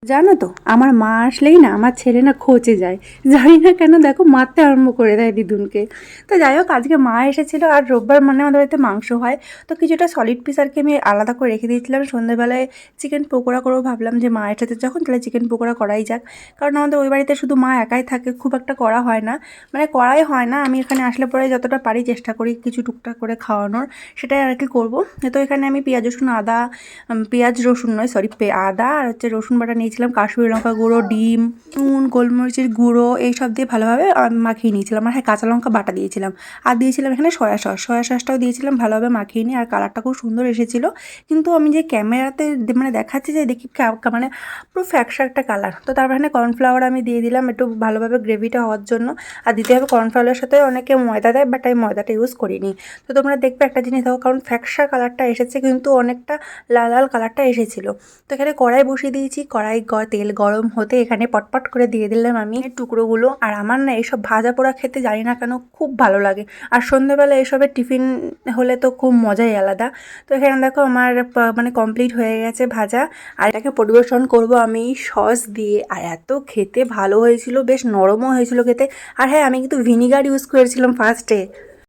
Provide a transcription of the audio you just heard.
জানো তো, আমার মা আসলেই না আমার ছেলে না খোঁচে যায়। জানি না কেন, দেখো মারতে আরম্ভ করে দেয় দিদুনকে। তো যাই হোক, আজকে মা এসেছিলো আর রোববার মানে আমাদের বাড়িতে মাংস হয়। তো কিছুটা সলিড পিস আর কি আমি আলাদা করে রেখে দিয়েছিলাম। সন্ধ্যেবেলায় চিকেন পকোড়া করবো ভাবলাম, যে মা এসেছে যখন তাহলে চিকেন পকোড়া করাই যাক। কারণ আমাদের ওই বাড়িতে শুধু মা একাই থাকে, খুব একটা করা হয় না, মানে করাই হয় না। আমি এখানে আসলে পরে যতটা পারি চেষ্টা করি কিছু টুকটাক করে খাওয়ানোর, সেটাই আর কি করবো। তো এখানে আমি পেঁয়াজ রসুন আদা, পেঁয়াজ রসুন নয় সরি আদা আর হচ্ছে রসুন বাটা নিয়েছিলাম, কাশ্মীরি লঙ্কা গুঁড়ো, ডিম, নুন, গোলমরিচের গুঁড়ো এইসব দিয়ে ভালোভাবে মাখিয়ে নিয়েছিলাম। আর হ্যাঁ, কাঁচা লঙ্কা বাটা দিয়েছিলাম। আর দিয়েছিলাম এখানে সয়া সসটাও দিয়েছিলাম, ভালোভাবে মাখিয়ে নিয়ে। আর কালারটা খুব সুন্দর এসেছিলো। কিন্তু আমি যে ক্যামেরাতে মানে দেখাচ্ছি যে দেখি মানে পুরো ফ্যাকসা একটা কালার। তো তারপর এখানে কর্নফ্লাওয়ার আমি দিয়ে দিলাম একটু ভালোভাবে গ্রেভিটা হওয়ার জন্য। আর দিতে হবে কর্নফ্লাওয়ারের সাথে অনেকে ময়দা দেয়, বাট আমি ময়দাটা ইউজ করিনি। তো তোমরা দেখবে একটা জিনিস দেখো, কারণ ফ্যাকসা কালারটা এসেছে কিন্তু অনেকটা লাল লাল কালারটা এসেছিলো। তো এখানে কড়াই বসিয়ে দিয়েছি, তেল গরম হতে এখানে পটপট করে দিয়ে দিলাম আমি টুকরোগুলো। আর আমার না এইসব ভাজা পোড়া খেতে জানি না কেন খুব ভালো লাগে। আর সন্ধ্যেবেলা এসবের টিফিন হলে তো খুব মজাই আলাদা। তো এখানে দেখো আমার মানে কমপ্লিট হয়ে গেছে ভাজা। আর এটাকে পরিবেশন করব আমি সস দিয়ে। আর এত খেতে ভালো হয়েছিল, বেশ নরমও হয়েছিল খেতে। আর হ্যাঁ, আমি কিন্তু ভিনিগার ইউজ করেছিলাম ফার্স্টে।